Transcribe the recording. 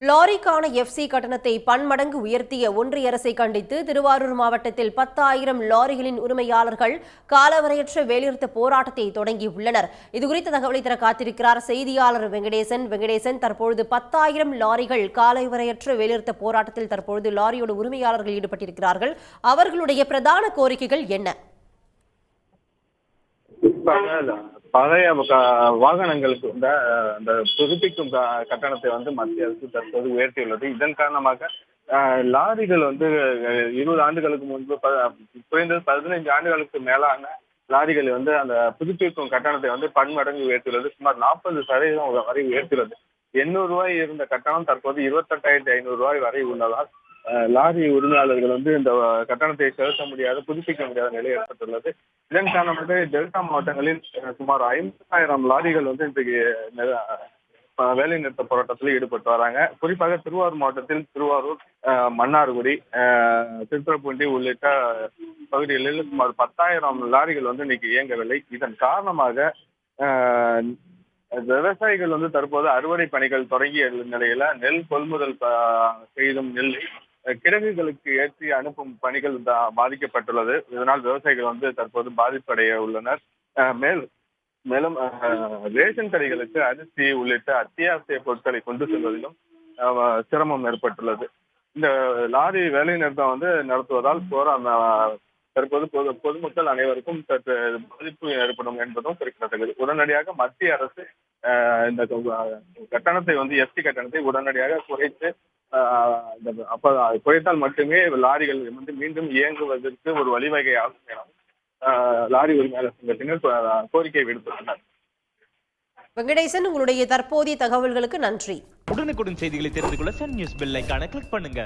லாரிக்கான FC கட்டணத்தை பன்மடங்கு உயர்த்திய ஒன்றிய அரசை கண்டித்து திருவாரூர் மாவட்டத்தில் 10,000 லாரிகளின் உரிமையாளர்கள் காலவரையற்ற வேலைநிறுத்த போராட்டத்தை தொடங்கியுள்ளனர். இதுகுறித்த தகவலை தர காத்திருக்கிறார் செய்தியாளர் வெங்கடேசன். தற்பொழுது 10,000 லாரிகள் காலவரையற்ற வேலைநிறுத்த போராட்டத்தில் தற்பொழுது லாரியோட உரிமையாளர்கள் ஈடுபட்டிருக்கிறார்கள். அவர்களுடைய பிரதான கோரிக்கைகள் என்ன? பழைய வாகனங்களுக்கு அந்த புதுப்பிக்கும் கட்டணத்தை மத்திய அரசு தற்போது உயர்த்தியுள்ளது. இதன் காரணமாக லாரிகள் 20 ஆண்டுகளுக்கு முன்பு குறைந்தது 15 ஆண்டுகளுக்கு மேலான லாரிகள் அந்த புதுப்பிக்கும் கட்டணத்தை பன்மடங்கு உயர்த்தியுள்ளது. சுமார் 40% வரை உயர்த்தியுள்ளது. 800 ரூபாய் இருந்த கட்டணம் தற்போது 28,500 ரூபாய் வரை உள்ளதால் லாரி உரிமையாளர்கள் இந்த கட்டணத்தை செலுத்த முடியாத புதுப்பிக்க முடியாத நிலை ஏற்பட்டுள்ளது. இதன் காரணமாக டெல்டா மாவட்டங்களில் சுமார் 50,000 லாரிகள் இன்றைக்கு வேலை நிறுத்த போராட்டத்தில் ஈடுபட்டு வராங்க. குறிப்பாக திருவாரூர் மாவட்டத்தில் திருவாரூர், மன்னார்குடி, திருத்துறைப்பூண்டி உள்ளிட்ட பகுதிகளில் சுமார் 10,000 லாரிகள் இன்னைக்கு இயங்கவில்லை. இதன் காரணமாக விவசாயிகள் தற்போது அறுவடை பணிகள் தொடங்கிய நிலையில நெல் கொள்முதல் செய்தும் நெல்லை கிடங்குகளுக்கு ஏற்றி அனுப்பும் பணிகள் பாதிக்கப்பட்டுள்ளது. இதனால் விவசாயிகள் தற்போது பாதிப்படைய உள்ளனர். மேலும் ரேஷன் கடைகளுக்கு அரிசி உள்ளிட்ட அத்தியாவசிய பொருட்களை கொண்டு செல்வதிலும் சிரமம் ஏற்பட்டுள்ளது. இந்த லாரி வேலை நிறுத்தம் நடத்துவதால் தற்போது பொதுமக்கள் அனைவருக்கும் சற்று பாதிப்பு ஏற்படும் என்பதும் குறிப்பிடத்தக்கது. உடனடியாக மத்திய அரசு இந்த கட்டணத்தை எஸ்டி கட்டணத்தை உடனடியாக குறைத்தால் மட்டுமே லாரிகள் மீண்டும் இயங்குவதற்கு ஒரு வழிவகையாகும் என லாரி உரிமையாளர் சங்கத்தினர் கோரிக்கை விடுத்துள்ளனர். வெங்கடேசன், உங்களுடைய தற்போதைய தகவல்களுக்கு நன்றி. உடனுக்குடன் செய்திகளை தெரிந்து கொள்ள சன் நியூஸ் பெல் ஐகானை கிளிக் பண்ணுங்க.